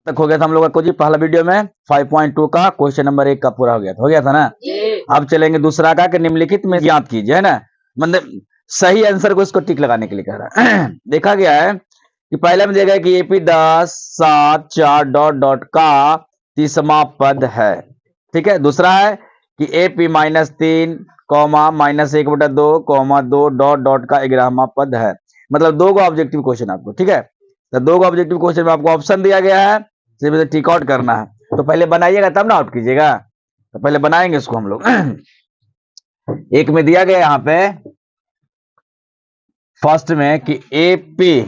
तक हो गया था हम लोग का जी पहला वीडियो में 5.2 का क्वेश्चन नंबर 1 का पूरा हो गया था ना। अब चलेंगे दूसरा का कि निम्नलिखित में ज्ञात कीजिए, है ना, मतलब सही आंसर को इसको टिक लगाने के लिए कह रहा है। देखा गया है कि पहले में दिया गया कि एपी 10 7 4 डॉट डॉट का 30वां पद है, ठीक है। दूसरा है कि AP -3 comma -1/2 comma 2 dot dot का 11वां पद है। मतलब दो को ऑब्जेक्टिव क्वेश्चन आपको, ठीक है। तो दो को ऑब्जेक्टिव क्वेश्चन में आपको ऑप्शन दिया गया है, सिर्फ इसे टिक आउट करना है। तो पहले बनाइएगा तब ना आउट कीजिएगा। तो पहले बनाएंगे इसको हम लोग। एक में दिया गया यहां पे फर्स्ट में कि एपी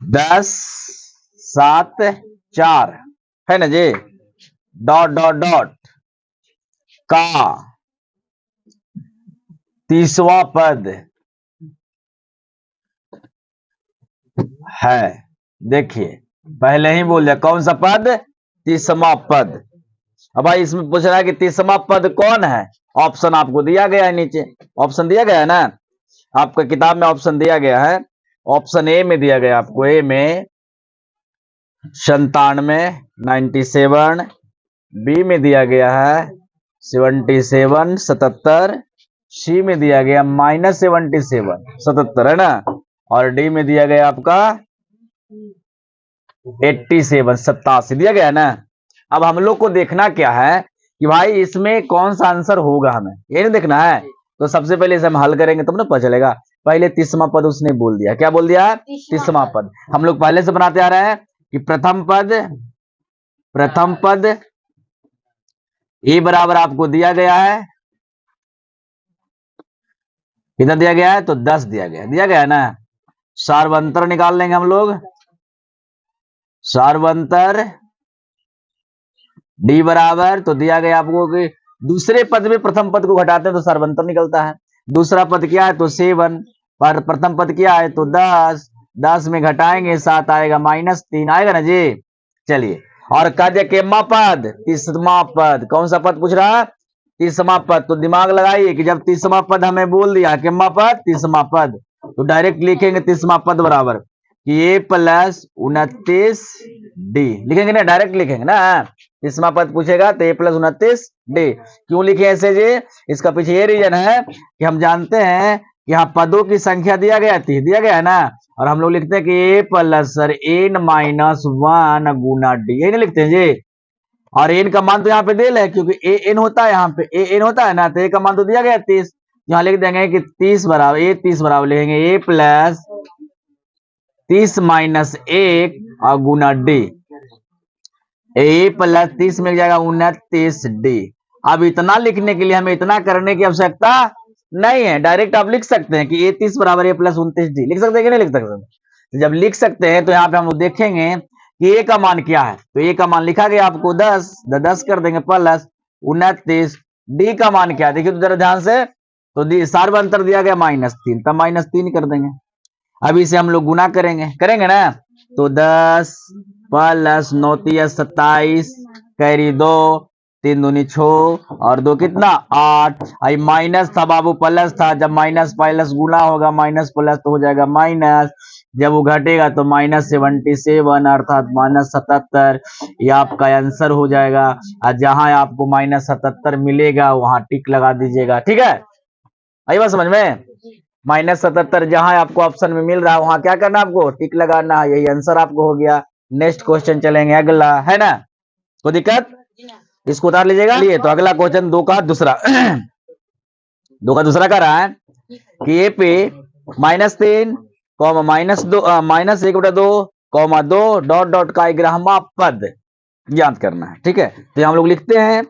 10 7 4 है ना जी, डॉट डॉट डॉट का 30वां पद है। देखिए पहले ही बोल दिया कौन सा पद, 30वां पद। अब भाई इसमें पूछ रहा है कि 30वां पद कौन है। ऑप्शन आपको दिया गया है, नीचे ऑप्शन दिया गया है ना, आपका किताब में ऑप्शन दिया गया है। ऑप्शन ए में दिया गया आपको, ए में 97 97, बी में दिया गया है 77 77, सी में दिया गया -77 77, है ना, और डी में दिया गया आपका 87 87 दिया गया है ना। अब हम लोग को देखना क्या है कि भाई इसमें कौन सा आंसर होगा, हमें ये नहीं देखना है। तो सबसे पहले इसे हम हल करेंगे तब ना पता चलेगा। पहले 30वां पद उसने बोल दिया, क्या बोल दिया, 30वां पद। हम लोग पहले से बनाते आ रहे हैं कि प्रथम पद ए बराबर आपको दिया गया है, कितना दिया गया है, तो 10 दिया गया है ना। सार्वंतर निकाल लेंगे हम लोग, सार्वंतर डी बराबर, तो दिया गया आपको कि दूसरे पद में प्रथम पद को घटाते हैं तो सार्वंतर निकलता है। दूसरा पद क्या है, तो 7, पर प्रथम पद क्या है, तो 10 10 में घटाएंगे 7 आएगा, -3 आएगा ना जी। चलिए, और कार्य केमा पद, 30वां पद। कौन सा पद पूछ रहा है, 30वां पद। तो दिमाग लगाइए कि जब 30वां पद हमें बोल दिया केमा पद 30वां पद, तो डायरेक्ट लिखेंगे 30वां पद बराबर कि ए प्लस 29 डी लिखेंगे ना, डायरेक्ट लिखेंगे ना। 30वां पद पूछेगा तो ए प्लस 29 डी। क्यों लिखे ऐसे जी, इसका पीछे ये रीजन है कि हम जानते हैं कि यहाँ पदों की संख्या दिया गया थी, दिया गया है ना, और हम लोग लिखते हैं कि ए प्लस n-1 गुना डी, यही नहीं लिखते हैं जी। और एन का मान तो यहाँ पे दिया है क्योंकि ए एन होता है, यहाँ पे ए एन होता है ना, तो ए का मान तो दिया गया 30। यहाँ लिख देंगे कि 30 बराबर लिखेंगे ए प्लस 30 - 1 और गुना डी, ए प्लस 30 मिल जाएगा 29 डी। अब इतना लिखने के लिए हमें इतना करने की आवश्यकता नहीं है, डायरेक्ट आप लिख सकते हैं कि ए 30 बराबर ए प्लस 29 डी। लिख सकते हैं कि नहीं लिख सकते। जब लिख सकते हैं तो यहाँ पे हम लोग देखेंगे कि ए का मान क्या है। तो ए का मान लिखा गया आपको 10 10 कर देंगे प्लस 29। डी का मान क्या है, देखिए तो जरा ध्यान से, तो सार्वंतर दिया गया -3, तब -3 कर देंगे। अभी इसे हम लोग गुना करेंगे ना, तो 10 प्लस 9 27 कैरी 2 3 दूनी 6 और 2 कितना 8। आई माइनस था बाबू, प्लस था, जब माइनस प्लस गुना होगा माइनस प्लस तो हो जाएगा माइनस, जब वो घटेगा तो -77 अर्थात -77, ये आपका आंसर हो जाएगा। और जहां आपको -77 मिलेगा वहां टिक लगा दीजिएगा, ठीक है। आई बात समझ में, -77 जहां आपको ऑप्शन में मिल रहा है वहां क्या करना, आपको टिक लगाना है, यही आंसर आपको हो गया। नेक्स्ट क्वेश्चन चलेंगे, अगला है ना, कोई दिक्कत, इसको उतार लीजिएगा। लिए तो अगला क्वेश्चन 2 का दूसरा 2 का दूसरा कर रहा है कि ए पे -3 -2 -1/2 2 डॉट डॉट का 11वां पद ज्ञात करना है, ठीक है। तो हम लोग लिखते हैं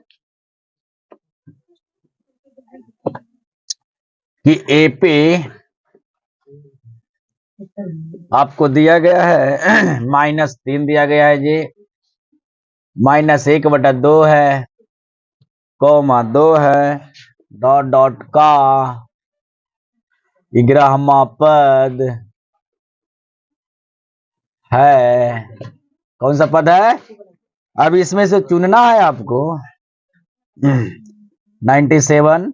कि ए पे आपको दिया गया है -3 दिया गया है जी, -1/2 है, 2 है, डॉट डॉट का 11वां पद है। कौन सा पद है, अब इसमें से चुनना है आपको। 97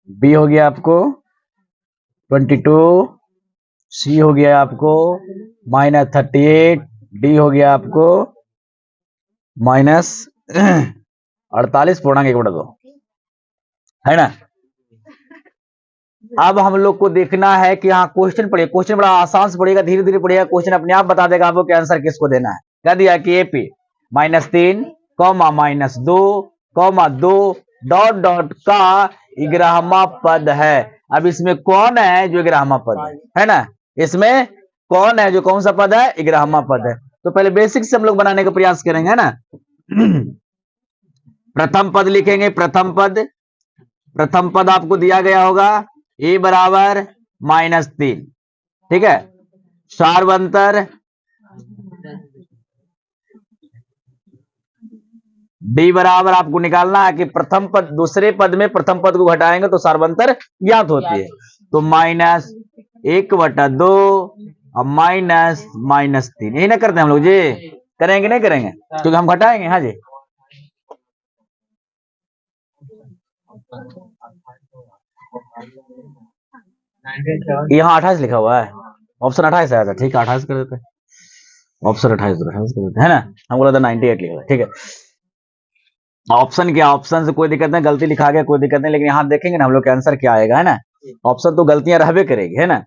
बी हो गया आपको, 22 सी हो गया आपको -38, डी हो गया आपको -48.1/2 है ना। अब हम लोग को देखना है कि हाँ क्वेश्चन पढ़िए, क्वेश्चन बड़ा आसान से पढ़िएगा, धीरे धीरे पढ़िएगा, क्वेश्चन अपने आप बता देगा आपको कि आंसर किसको देना है। क्या दिया कि एपी -3, -2, -2 डॉट डॉट का 11वां पद है। अब इसमें कौन है जो 11वां पद है ना, इसमें कौन है जो कौन सा पद है, 11वां पद है। तो पहले बेसिक से हम लोग बनाने का प्रयास करेंगे, है ना। प्रथम पद लिखेंगे, प्रथम पद, प्रथम पद आपको दिया गया होगा ए बराबर -3, ठीक है। सार्वंतर डी बराबर आपको निकालना है कि प्रथम पद दूसरे पद में प्रथम पद को घटाएंगे तो सार्वंतर ज्ञात होती है। तो -1/2 और -3 यही ना करते हैं हम लोग जी, करेंगे नहीं करेंगे क्योंकि हम घटाएंगे। हाँ जी, यहाँ 28 लिखा हुआ है, ऑप्शन 28 आया था, ठीक है 28 कर देते हैं, ऑप्शन 28 कर देते हैं ना, हम बोला था 98 लिखा, ठीक है। ऑप्शन क्या, ऑप्शन से कोई दिक्कत नहीं, गलती लिखा गया कोई दिक्कत नहीं, लेकिन यहाँ देखेंगे ना हम लोग के आंसर क्या आएगा, है ना। ऑप्शन तो गलतियां रहबे करेगी, है ना।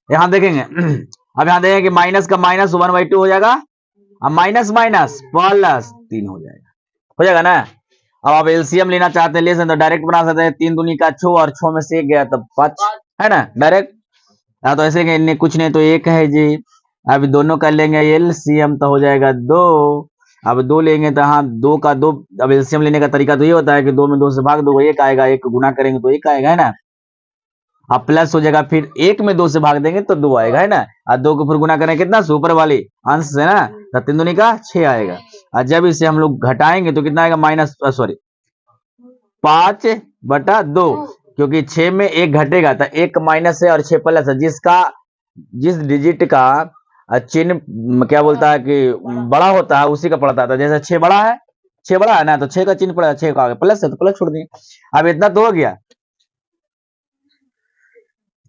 यहाँ देखेंगे अब यहाँ देखेंगे कि माइनस का माइनस 1/2 हो जाएगा, अब माइनस माइनस +3 हो जाएगा ना। अब आप एलसीएम लेना चाहते हैं ले सकते, तो डायरेक्ट बना सकते हैं, 3 दूनी का 6 और 6 में से 1 गया तब 5, है ना डायरेक्ट। तो ऐसे कुछ नहीं तो 1 है जी। अब दोनों का लेंगे एलसीएम तो हो जाएगा 2, अब 2 लेंगे तो हाँ 2 का 2, अब एलसीएम लेने का तरीका तो ये होता है कि 2 में 2 से भाग दो 1 आएगा, 1 गुना करेंगे तो 1 आएगा, है ना। अब प्लस हो जाएगा, फिर 1 में 2 से भाग देंगे तो 2 आएगा, है ना। और 2 को फिर गुना करेंगे कितना, सुपर वाली अंश से ना, तो 3 दूनी का 6 आएगा। और जब इसे हम लोग घटाएंगे तो कितना आएगा, -5/2, क्योंकि 6 में 1 घटेगा तो 1 माइनस है और 6 प्लस है, जिस डिजिट का चिन्ह क्या बोलता है कि बड़ा होता है उसी का पड़ता था। जैसे 6 बड़ा है, 6 बड़ा है ना, तो 6 का चिन्ह पड़ेगा, 6 का प्लस है तो प्लस छोड़ दिए। अब इतना तो हो गया।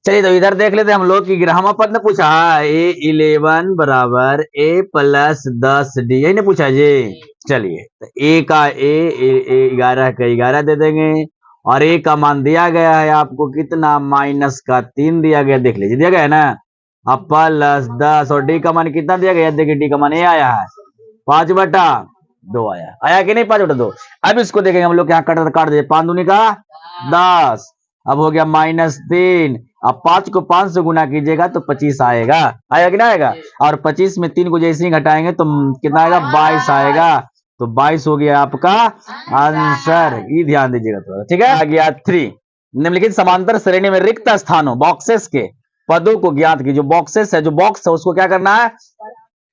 चलिए तो इधर देख लेते हैं हम लोग कि 11वां पद ने पूछा A11 बराबर A+10D, यही ने पूछा जी। चलिए तो A का A 11 का 11 दे देंगे, और A का मान दिया गया है आपको कितना, -3 दिया गया, देख लीजिए दिया गया है ना। अब +10 और D का मान कितना दिया गया, देखिए D का मान ये आया है 5/2 आया कि नहीं, 5/2। अब इसको देखेंगे हम लोग, यहाँ काट दे, 5 दूनी का 10, अब हो गया -3, अब 5 को 5 से गुना कीजिएगा तो 25 आएगा कि ना आएगा, और 25 में 3 को जैसे ही घटाएंगे तो कितना आएगा, 22 आएगा। तो 22 हो गया आपका आंसर, ये ध्यान दीजिएगा थोड़ा, ठीक है। आ गया 3, निम्नलिखित समांतर श्रेणी में रिक्त स्थानों बॉक्सेस के पदों को ज्ञात कीजिए। जो बॉक्सेस है, जो बॉक्स है उसको क्या करना है,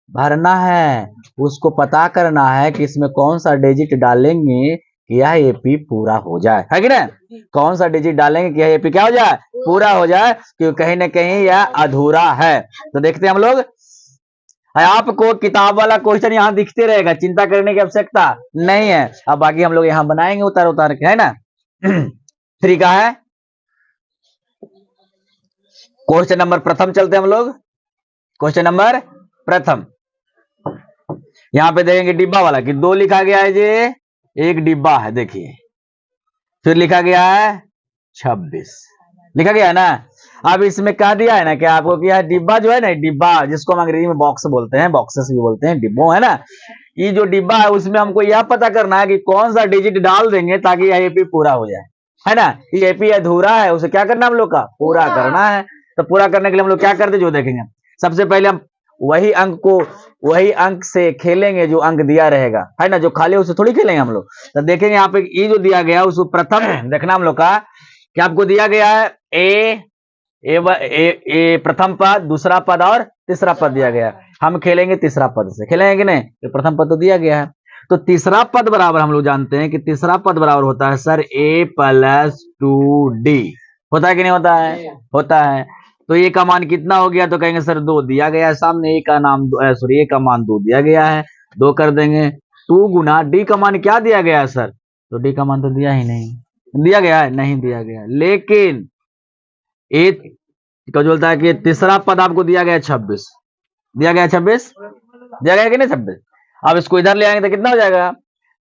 भरना है, उसको पता करना है कि इसमें कौन सा डिजिट डालेंगे कि यह एपी पूरा हो जाए, है कि ना। कौन सा डिजिट डालेंगे कि यह एपी क्या हो जाए, पूरा हो जाए, क्योंकि कहीं ना कहीं यह अधूरा है। तो देखते हैं हम लोग, आपको किताब वाला क्वेश्चन यहाँ दिखते रहेगा, चिंता करने की आवश्यकता नहीं है। अब बाकी हम लोग यहाँ बनाएंगे उतार उतार के, है ना। 3 का है क्वेश्चन नंबर प्रथम, चलते हैं हम लोग क्वेश्चन नंबर प्रथम। यहाँ पे देखेंगे डिब्बा वाला कि 2 लिखा गया है जी, एक डिब्बा है, देखिए फिर लिखा गया है 26 लिखा गया है ना। अब इसमें क्या दिया है ना कि आपको क्या, डिब्बा जो है ना, डिब्बा जिसको हम अंग्रेजी में बॉक्स बोलते हैं, बॉक्सेस भी बोलते हैं, डिब्बो है ना, ये जो डिब्बा है उसमें हमको यह पता करना है कि कौन सा डिजिट डाल देंगे ताकि यह एपी पूरा हो जाए, है ना। ये एपी अधूरा है, उसे क्या करना हम लोग का, पूरा करना है। तो पूरा करने के लिए हम लोग क्या करते, जो देखेंगे सबसे पहले हम वही अंक से खेलेंगे जो अंक दिया रहेगा, है ना, जो खाली उसे थोड़ी खेलेंगे हम लोग। तो देखेंगे यहाँ पे ये जो दिया गया उसको प्रथम देखना हम लोग का, कि आपको दिया गया है ए प्रथम पद, दूसरा पद और तीसरा पद दिया गया है। हम खेलेंगे तीसरा पद से, खेलेंगे कि नहीं, तो प्रथम पद तो दिया गया है। तो तीसरा पद बराबर हम लोग जानते हैं कि तीसरा पद बराबर होता है सर A+2D, होता है कि नहीं होता है, होता है। तो ए का मान कितना हो गया, तो कहेंगे सर 2 दिया गया है सामने, ए का मान 2 दिया गया है, 2 कर देंगे। 2 गुना डी का मान क्या दिया गया है सर, तो डी का मान तो दिया ही नहीं, दिया गया है नहीं दिया गया, लेकिन ए क्या बोलता है कि तीसरा पद आपको दिया गया 26, दिया गया 26, दिया गया कि नहीं 26। अब इसको इधर ले आएंगे तो कितना हो जाएगा,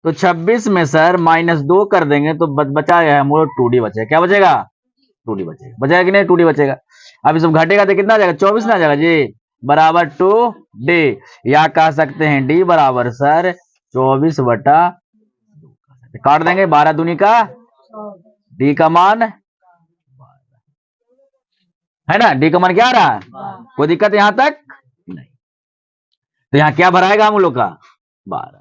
तो 26 में सर -2 कर देंगे तो बचा गया हम लोग 2D बचेगा। क्या बचेगा, 2D बचेगा, बचेगा कि नहीं 2D बचेगा। अब इसको घटेगा तो कितना आ जाएगा, 24 ना आ जाएगा जी, बराबर 2D, या कह सकते हैं D बराबर सर 24 बटा, काट देंगे 12 दूनी का, D का मान है ना, D का मान क्या आ रहा है, कोई दिक्कत यहां तक नहीं। तो यहाँ क्या भराएगा हम लोग का 12।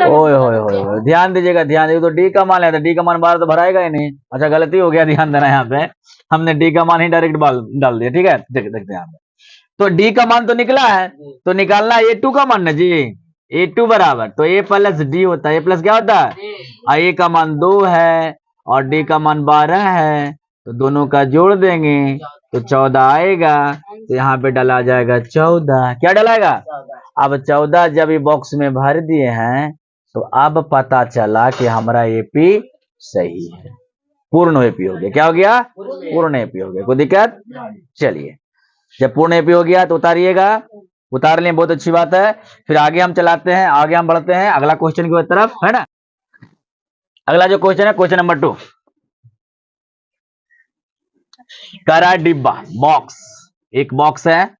ओए ध्यान दीजिएगा, ध्यान दीजिए, तो डी का मान है तो डी का मान 12 तो भराएगा ही नहीं। अच्छा गलती हो गया, ध्यान देना, यहाँ पे हमने डी का मान ही डायरेक्ट डाल दिया, ठीक है। देखते हैं यहाँ पे, तो डी का मान तो निकला है, तो निकालना A2 का मान ना जी, A2 बराबर तो A प्लस डी होता है, A प्लस क्या होता है, A का मान 2 है और डी का मान 12 है, तो दोनों का जोड़ देंगे तो 14 आएगा, तो यहाँ पे डाला जाएगा 14, क्या डलाएगा, अब 14 जब ये बॉक्स में भर दिए हैं तो अब पता चला कि हमारा एपी सही है, पूर्ण एपी हो गया। क्या हो गया, पूर्ण एपी हो गया, कोई दिक्कत। चलिए जब पूर्ण एपी हो गया तो उतारिएगा, उतार लें, बहुत अच्छी बात है। फिर आगे हम चलाते हैं, आगे हम बढ़ते हैं अगला क्वेश्चन की तरफ, है ना। अगला जो क्वेश्चन है क्वेश्चन नंबर 2, करा डिब्बा बॉक्स, एक बॉक्स है,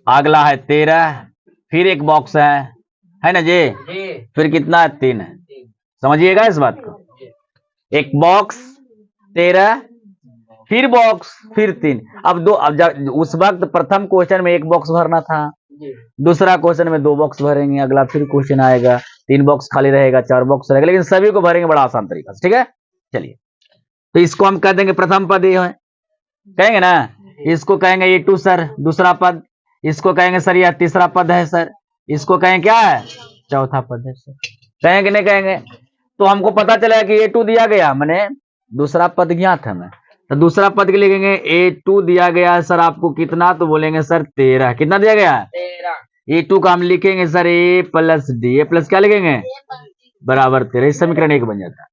अगला है 13, फिर एक बॉक्स है ना जी, फिर कितना है 3 है, समझिएगा इस बात को। एक बॉक्स 13, फिर बॉक्स, फिर 3। अब उस वक्त प्रथम क्वेश्चन में एक बॉक्स भरना था, दूसरा क्वेश्चन में 2 बॉक्स भरेंगे, अगला फिर क्वेश्चन आएगा 3 बॉक्स खाली रहेगा, 4 बॉक्स रहेगा, लेकिन सभी को भरेंगे बड़ा आसान तरीका से, ठीक है। चलिए तो इसको हम कह देंगे प्रथम पद ये है, कहेंगे ना, इसको कहेंगे A2 सर दूसरा पद, इसको कहेंगे सर यह तीसरा पद है सर, इसको कहेंगे क्या है, चौथा पद है सर, कहेंगे नहीं कहेंगे। तो हमको पता चला कि A2 दिया गया, मैंने दूसरा पद ज्ञात है, मैं तो दूसरा पद के लिखेंगे A2 दिया गया सर आपको कितना, तो बोलेंगे सर 13, कितना दिया गया 13। A2 का हम लिखेंगे sir A plus D, A plus क्या लिखेंगे बराबर 13, इस समीकरण 1 बन जाता है।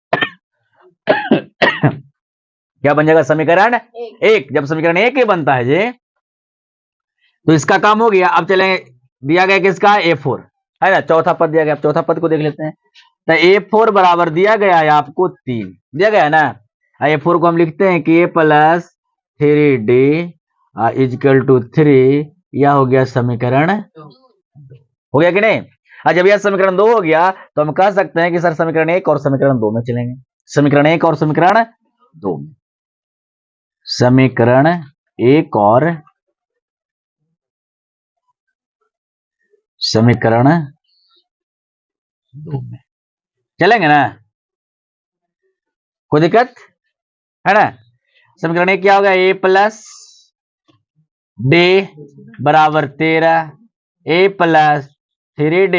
क्या बन जाएगा समीकरण 1, जब समीकरण 1 बनता है जी तो इसका काम हो गया। अब चलेंगे, दिया गया किसका A4 है ना, चौथा पद दिया गया, चौथा पद को देख लेते हैं। तो A4 बराबर दिया गया है आपको 3, दिया गया है ना, A4 को हम लिखते हैं कि A plus 3D is equal to 3, यह हो गया समीकरण, हो गया कि नहीं। जब यह समीकरण 2 हो गया तो हम कह सकते हैं कि सर समीकरण 1 और समीकरण 2 में चलेंगे, समीकरण 1 और समीकरण 2 में, समीकरण 1 और समीकरण 2 में चलेंगे ना, कोई दिक्कत है ना। समीकरण 1 क्या होगा, A प्लस डी बराबर 13, A प्लस 3D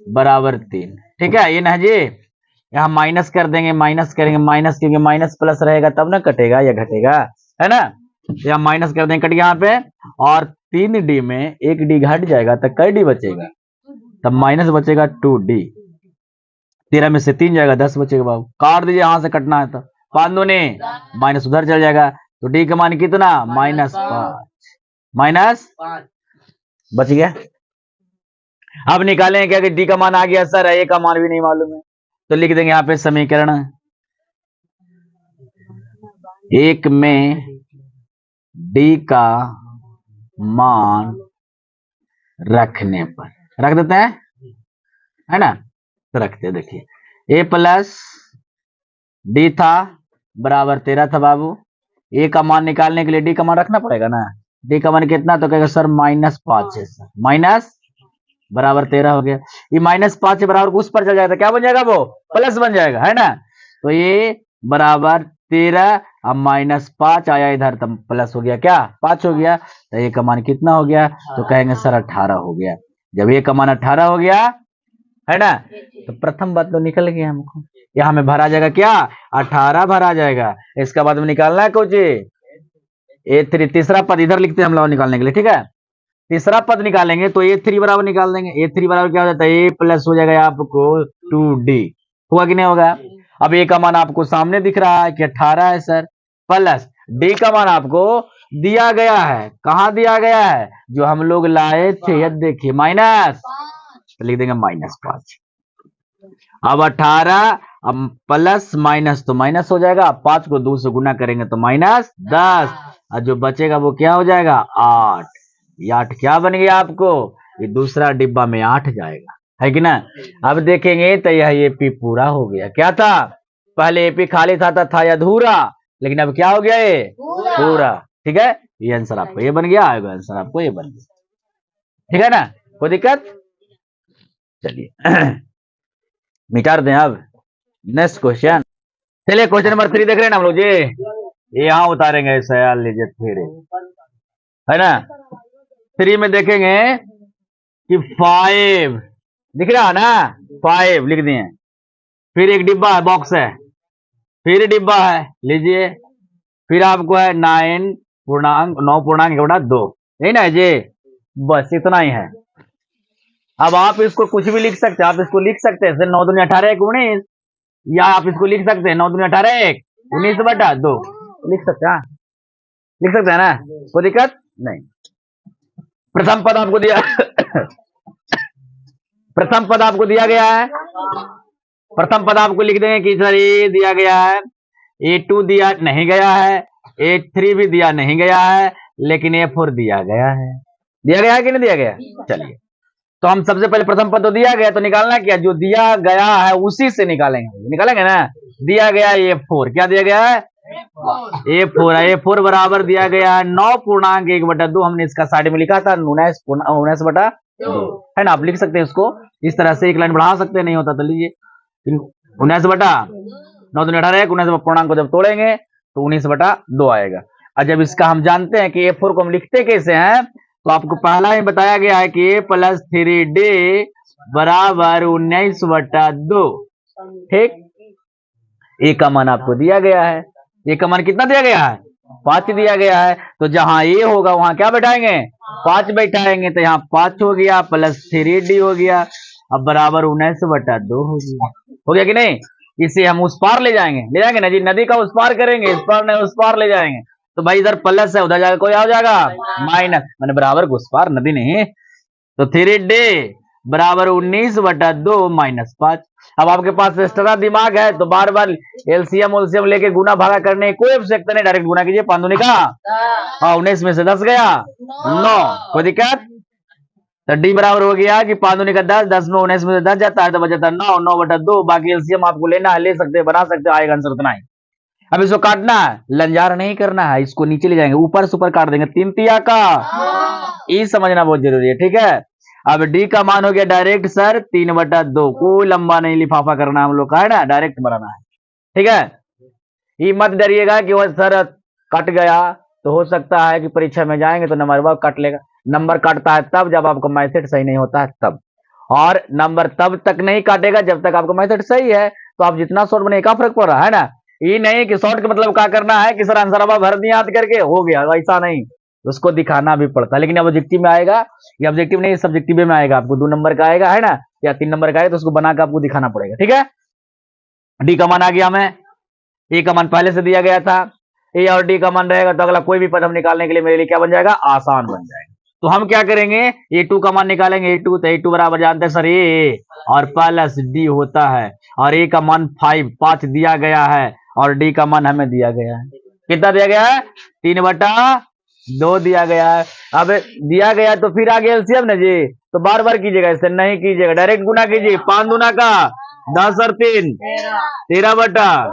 बराबर 3, ठीक है। ये ना जी, यहाँ माइनस कर देंगे, माइनस करेंगे, माइनस क्योंकि माइनस प्लस रहेगा तब ना कटेगा या घटेगा, है ना। यहाँ माइनस कर देंगे, कट गया यहाँ पे, और 3D में 1D घट जाएगा तो कई D बचेगा, तब माइनस बचेगा 2D, 13 में से 3 जाएगा 10 बचेगा बाबू, काट दीजिए, यहां से कटना है तो 5 दूनी माइनस उधर चल जाएगा, तो D का मान कितना -5, -5 बच गया। अब निकालें क्या कि D का मान आ गया सर, A का मान भी नहीं मालूम है, तो लिख देंगे यहाँ पे समीकरण 1 में D का मान रखने पर, रख देते हैं, है ना, तो रखते हैं। देखिए A प्लस डी था बराबर 13 था बाबू, A का मान निकालने के लिए D का मान रखना पड़ेगा ना, D का मान कितना, तो कहेगा सर -5 है सर, माइनस बराबर 13 हो गया, ये -5 के बराबर उस पर चल जाएगा, क्या बन जाएगा वो प्लस बन जाएगा, है ना। तो ये बराबर 13, अब -5 आया इधर तब प्लस हो गया, क्या 5 हो गया, तो A का मान कितना हो गया, तो कहेंगे सर 18 हो गया। जब A का मान 18 हो गया, है ना, तो प्रथम बात तो निकल गया हमको, यहाँ में भरा जाएगा क्या 18 भरा जाएगा। इसका बाद में निकालना है कुछ A3, तीसरा पद इधर लिखते हैं हम लोग निकालने के लिए, ठीक है। तीसरा पद निकालेंगे तो A3 बराबर निकाल देंगे, A3 बराबर क्या हो जाता है, A प्लस हो जाएगा आपको 2D, हुआ कि नहीं होगा। अब A का मान आपको सामने दिख रहा है कि 18 है सर, प्लस डी का मान आपको दिया गया है, कहाँ दिया गया है, जो हम लोग लाए थे, ये देखिए माइनस, तो लिख देंगे -5। अब 18 अब प्लस माइनस तो माइनस हो जाएगा, 5 को 2 से गुना करेंगे तो -10, और जो बचेगा वो क्या हो जाएगा 8। ये 8 क्या बन गया आपको, ये दूसरा डिब्बा में 8 जाएगा, है कि ना। अब देखेंगे तो यह एपी पूरा हो गया। क्या था पहले एपी खाली था अधूरा, लेकिन अब क्या हो गया ये पूरा। ठीक है, ये आंसर आपको ये बन गया, आंसर आपको ये बन गया। ठीक है ना, कोई दिक्कत। चलिए मिटा दें अब नेक्स्ट क्वेश्चन। चलिए क्वेश्चन नंबर 3 देख रहे हैं ना हम लोग जी, ये यहाँ उतारेंगे सयाल लीजिए फिर, है ना। 3 में देखेंगे कि 5 दिख रहा है ना, 5 लिख दिए, फिर एक डिब्बा है, बॉक्स है, फिर डिब्बा है लीजिए, फिर आपको है 9.2, यही ना जी, बस इतना ही है। अब आप इसको कुछ भी लिख सकते हैं, आप इसको लिख सकते हैं 9 दूनी 18 1 19, या आप इसको लिख सकते हैं 9 दूनी 18 1 19/2 लिख सकते हैं, लिख सकते हैं ना, कोई दिक्कत नहीं। प्रथम पद आपको दिया प्रथम पद आपको दिया गया है, प्रथम पद आपको लिख देंगे कि सर ए दिया गया है, A2 दिया नहीं गया है, A3 भी दिया नहीं गया है, लेकिन A4 दिया गया है। दिया गया है कि नहीं दिया गया। चलिए तो हम सबसे पहले प्रथम पद तो दिया गया, तो निकालना क्या, जो दिया गया है उसी से निकालेंगे, निकालेंगे ना। दिया गया A4, क्या दिया गया है A4 बराबर दिया गया है 9.1/2, हमने इसका साइड में लिखा था 19/2, है ना। आप लिख सकते हैं इसको इस तरह से, एक लाइन बढ़ा सकते हैं, नहीं होता तो लीजिए 19/9 दूनी 18 19 पूर्णांक को जब तोड़ेंगे तो 19/2 आएगा। और जब इसका हम जानते हैं कि A4 को हम लिखते कैसे हैं, तो आपको पहला ही बताया गया है कि A + 3D बराबर 19/2। ठीक, ए का मान आपको दिया गया है, ए का मान कितना दिया गया है 5 दिया गया है, तो जहां ए होगा वहां क्या बैठाएंगे 5 बैठाएंगे, तो यहाँ 5 हो गया प्लस 3D हो गया, अब बराबर 19/2 हो गया कि नहीं। इसे हम उस पार ले जाएंगे ना जी, नदी का उस पार करेंगे, इस पार नहीं उस पार ले जाएंगे, तो भाई इधर प्लस है उधर जाकर कोई हो जाएगा माइनस, मैंने बराबर को उस पार, नदी नहीं। तो 3D बराबर 19/2 -5। अब आपके पास एक्स्ट्रा दिमाग है तो बार बार एलसीएम उलसीएम लेके गुना भागा करने कोई आवश्यकता नहीं, डायरेक्ट गुना कीजिए, 5 दूनी का 19 में से 10 गया 9, कोई दिक्कत। तो डी बराबर हो गया कि 5 दूनी का 10, 10 में 19 में से 10 जाता है तो बच जाता है 9, 9/2। बाकी एलसीएम आपको लेना है, ले सकते हैं, बना सकते हैं, आएगा आंसर उतना ही। अब इसको काटना है, लंजार नहीं करना है, इसको नीचे ले जाएंगे, ऊपर से ऊपर काट देंगे 3 तिया का, ये समझना बहुत जरूरी है। ठीक है, अब डी का मान हो गया डायरेक्ट सर 3/2, कोई लंबा नहीं लिफाफा करना हम लोग का, है ना, डायरेक्ट बनाना है। ठीक है, ये मत डरिएगा कि वो सर कट गया, तो हो सकता है कि परीक्षा में जाएंगे तो नंबर वो कट लेगा। नंबर कटता है तब जब आपका मैथड सही नहीं होता है तब, और नंबर तब तक नहीं काटेगा जब तक आपका मैथड सही है। तो आप जितना शॉर्ट बने क्या फर्क पड़ रहा है ना, ये नहीं कि शॉर्ट का मतलब क्या करना है कि सर आंसर अब भर दिया याद करके हो गया, ऐसा नहीं, उसको दिखाना भी पड़ता है। लेकिन ऑब्जेक्टिव में आएगा, ये ऑब्जेक्टिव नहीं सब्जेक्टिव में आएगा, आपको 2 नंबर का आएगा, है ना, या 3 नंबर का आएगा, तो उसको बना के आपको दिखाना पड़ेगा। ठीक है, डी का मान आ गया, हमें ए का मान पहले से दिया गया था, ए और डी का मान रहेगा तो अगला कोई भी पद हम निकालने के लिए मेरे लिए क्या बन जाएगा, आसान बन जाएगा। तो हम क्या करेंगे, A2 का मान निकालेंगे, A2 तो A2 बराबर जानते हैं सर ए और प्लस डी होता है, और ए का मान 5 दिया गया है, और डी का मान हमें दिया गया है, कितना दिया गया है 3/2 दिया गया है। अब दिया गया तो फिर आगे एलसीएम ना जी, तो बार बार कीजिएगा, इससे नहीं कीजिएगा, डायरेक्ट गुना कीजिए, 5 दूना का 10 और 3 13/,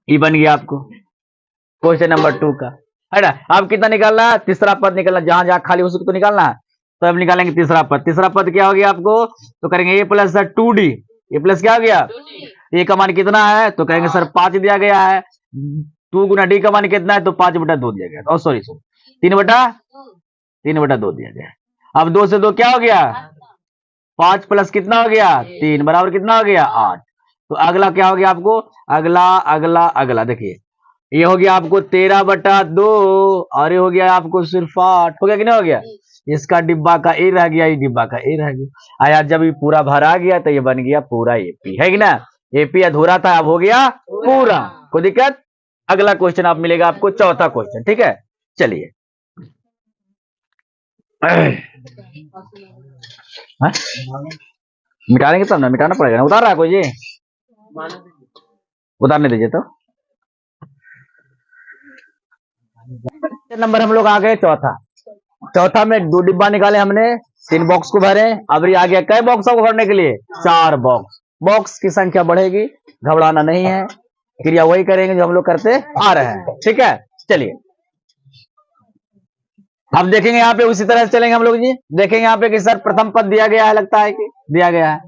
ये बन गया आपको क्वेश्चन नंबर 2 का, है ना। अब कितना निकालना है, तीसरा पद निकालना, जहां जहां खाली हो सके तो निकालना है, तो अब निकालेंगे तीसरा पद। तीसरा पद क्या हो गया आपको, तो करेंगे ए प्लस 2D, ए प्लस क्या हो गया, ए का मान कितना है, तो कहेंगे सर 5 दिया गया है, 2 गुना डी का मान कितना है, तो 5/2 दिया गया, और सॉरी 3/2 दिया गया। अब 2 से 2 क्या हो गया 5 प्लस कितना हो गया 3 बराबर कितना हो गया 8। तो अगला क्या हो गया आपको, अगला अगला अगला देखिए, ये हो गया आपको 13/2, और ये हो गया आपको सिर्फ 8, हो गया कि नहीं हो गया। इसका डिब्बा का ए रह गया, ये डिब्बा का ए रह गया। आया जब ये पूरा भर आ गया तो ये बन गया पूरा एपी, है कि ना। एपी अधूरा था, अब हो गया पूरा, कोई दिक्कत अगला क्वेश्चन आप मिलेगा आपको चौथा क्वेश्चन, ठीक है। चलिए मिटाएंगे तब ना, मिटाना पड़ेगा ना, उतार रहा है कोई, ये उतारने दीजिए। तो नंबर हम लोग आ गए चौथा। चौथा में 2 डिब्बा निकाले हमने, 3 बॉक्स को भरे। अब ये आ गया कई बॉक्स को भरने के लिए, 4 बॉक्स। बॉक्स की संख्या बढ़ेगी, घबराना नहीं है, क्रिया वही करेंगे जो हम लोग करते आ रहे हैं, ठीक है। चलिए अब देखेंगे यहाँ पे उसी तरह से चलेंगे हम लोग जी। देखेंगे यहाँ पे कि सर प्रथम पद दिया गया है, लगता है कि दिया गया है,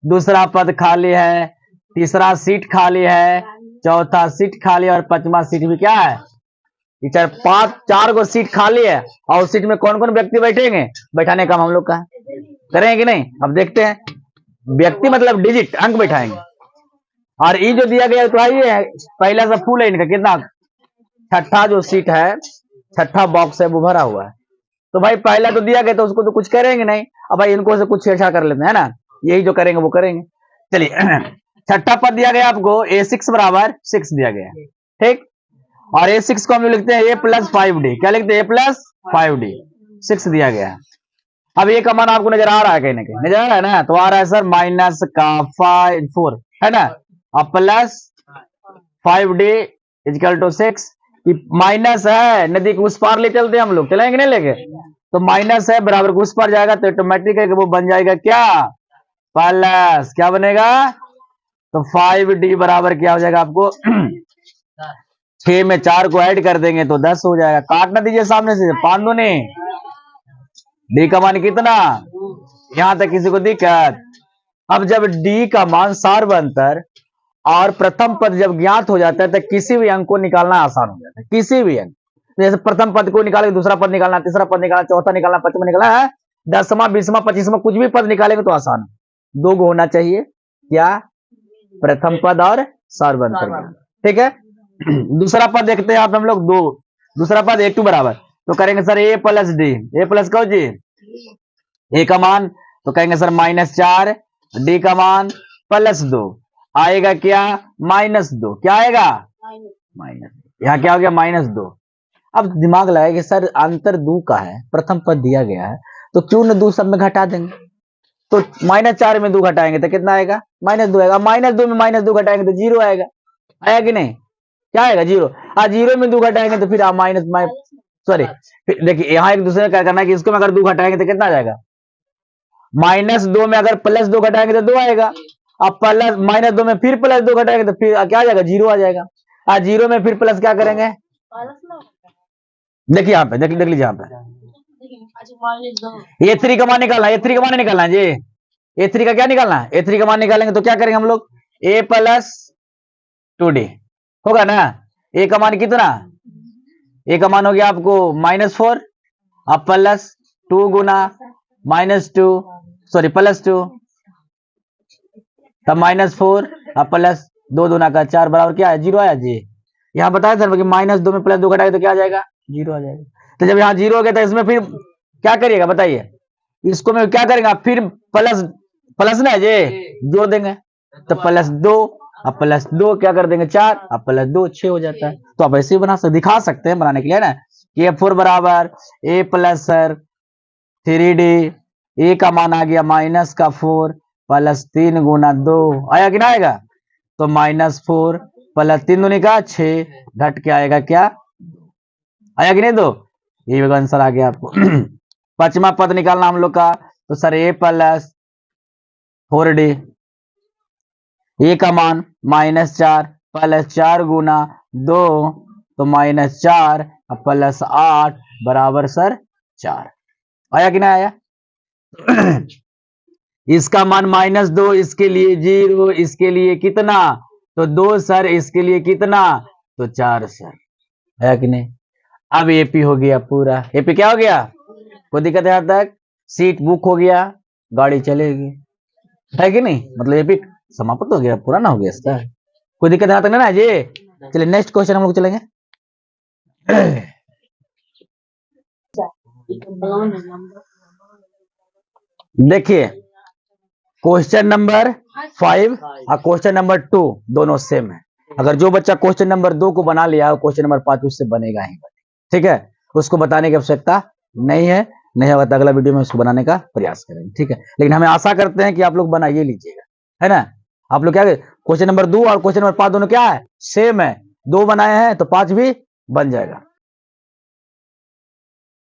दूसरा पद खाली है, तीसरा सीट खाली है, चौथा सीट खाली है और 5वां सीट भी क्या है, 4 गो सीट खाली है। और सीट में कौन कौन व्यक्ति बैठेंगे, बैठाने का हम लोग का करेंगे कि नहीं। अब देखते हैं, व्यक्ति मतलब डिजिट, अंक बैठाएंगे। और ये जो दिया गया तो ये है, पहला सा फूल है इनका, कितना, छठा जो सीट है, छठा बॉक्स है वो भरा हुआ है। तो भाई पहला तो दिया गया तो उसको तो कुछ करेंगे नहीं, अब भाई इनको से कुछ छेड़छाड़ कर लेते हैं ना, यही जो करेंगे वो करेंगे। चलिए छठा पद दिया गया आपको, A6 बराबर 6 दिया गया, ठीक। और A6 को हम लिखते हैं A+5D, क्या लिखते हैं, A+5D, 6 दिया गया है। अब ये का मान आपको नजर आ रहा है, कहीं ना कहीं नजर आ रहा है ना, तो आ रहा है सर माइनस का 4 है ना, अब +5D इक्वल टू 6। माइनस है, नदी के उस पार ले चलते हैं हम लोग, चलेंगे नहीं लेके, तो माइनस है बराबर के उस पार जाएगा तो ऑटोमेटिक है कि वो बन जाएगा क्या, प्लस, क्या बनेगा, तो 5D बराबर क्या हो जाएगा आपको 6 में 4 को ऐड कर देंगे तो 10 हो जाएगा। काट ना दीजिए सामने से, 5 दूनी, डी का मान कितना, यहां तक किसी को दिक्कत। अब जब डी का मान सार्वंतर और प्रथम पद जब ज्ञात हो जाता है तो किसी भी अंक को निकालना आसान हो जाता है, किसी भी अंक, जैसे प्रथम पद को निकालेंगे, दूसरा पद निकालना, तीसरा पद निकालना, चौथा निकालना, 5वां निकालना है, 10वां 20वां 25वां कुछ भी पद निकालेंगे तो आसान है। 2 गो होना चाहिए, क्या, प्रथम पद और सार्वंतर, ठीक है। दूसरा पद देखते हैं आप हम लोग, 2, दूसरा पद A2 बराबर, तो करेंगे सर A+D, A प्लस कहो जी, A का मान तो कहेंगे सर -4, D का मान +2, आएगा क्या, -2, क्या आएगा, माइनस, यहाँ क्या हो गया -2। अब दिमाग लगाए कि सर अंतर 2 का है, प्रथम पद दिया गया है तो क्यों न 2 सब में घटा देंगे, तो -4 में 2 घटाएंगे तो कितना आएगा, -2 आएगा। -2 में -2 घटाएंगे तो 0 आएगा, आया कि नहीं, क्या आएगा, 0। 0 में 2 घटाएंगे तो फिर आप सॉरी, देखिए यहाँ एक दूसरे क्या करना है कि इसको में अगर 2 घटाएंगे तो कितना आ जाएगा, -2 में अगर +2 घटाएंगे तो 2 आएगा। अब प्लस -2 में फिर +2 घटाएंगे तो फिर क्या आ जाएगा, 0 आ जाएगा। 0 में फिर प्लस क्या करेंगे, देखिए यहाँ पे, देख लीजिए यहाँ पे, A3 का मान निकालना, A3 का मान निकालना जी, A3 का क्या निकालना है, A3 का मान निकालेंगे तो क्या करेंगे हम लोग, A+2D होगा ना। A का मान कितना, A का मान हो गया आपको -4, अब +2 गुना -2, सॉरी +2, तब -4, अब +2 दूना का 4 बराबर क्या है, 0 आया जी। यहाँ बताया था कि -2 में +2 घटाएगा तो क्या आ जाएगा, 0 आ जाएगा। तो जब यहाँ 0 हो गया तो इसमें फिर क्या करिएगा बताइए, इसको में क्या करेंगे, फिर प्लस ना जी जोड़ देंगे, तो +2, अब +2 क्या कर देंगे 4, अब +2 6 हो जाता है। तो आप ऐसे ही बना सकते, दिखा सकते हैं बनाने के लिए ना, कि A4 बराबर A+3D, A का मान आ गया -4 +3 गुना 2, आया कि ना आएगा, तो -4 +3 दूनी का 6 घट के आएगा क्या, आया कि नहीं, 2, ये आंसर आ गया आपको। 5वां पद निकालना हम लोग का, तो सर A+4D, A का मान -4 +4 गुना 2, तो -4 +8 बराबर सर 4, आया कि ना आया। इसका मान -2, इसके लिए 0, इसके लिए कितना, तो 2 सर, इसके लिए कितना, तो 4 सर, है कि नहीं। अब एपी हो गया पूरा, एपी क्या हो गया, कोई दिक्कत है यहाँ तक, सीट बुक हो गया, गाड़ी चलेगी, है कि नहीं, मतलब एपी समाप्त हो गया, पूरा ना हो गया इसका, कोई दिक्कत यहाँ तक ना जी। चलिए नेक्स्ट क्वेश्चन हम लोग चलेंगे। देखिए क्वेश्चन नंबर 5 और क्वेश्चन नंबर 2 दोनों सेम है, अगर जो बच्चा क्वेश्चन नंबर 2 को बना लिया क्वेश्चन नंबर 5 उससे बनेगा ही बनेगा। ठीक है, उसको बताने की आवश्यकता नहीं है, नहीं होगा तो अगला वीडियो में उसको बनाने का प्रयास करेंगे। ठीक है, लेकिन हमें आशा करते हैं कि आप लोग बनाइए लीजिएगा, है ना। आप लोग क्या क्वेश्चन नंबर 2 और क्वेश्चन नंबर 5 दोनों क्या है, सेम है, 2 बनाए हैं तो 5 भी बन जाएगा।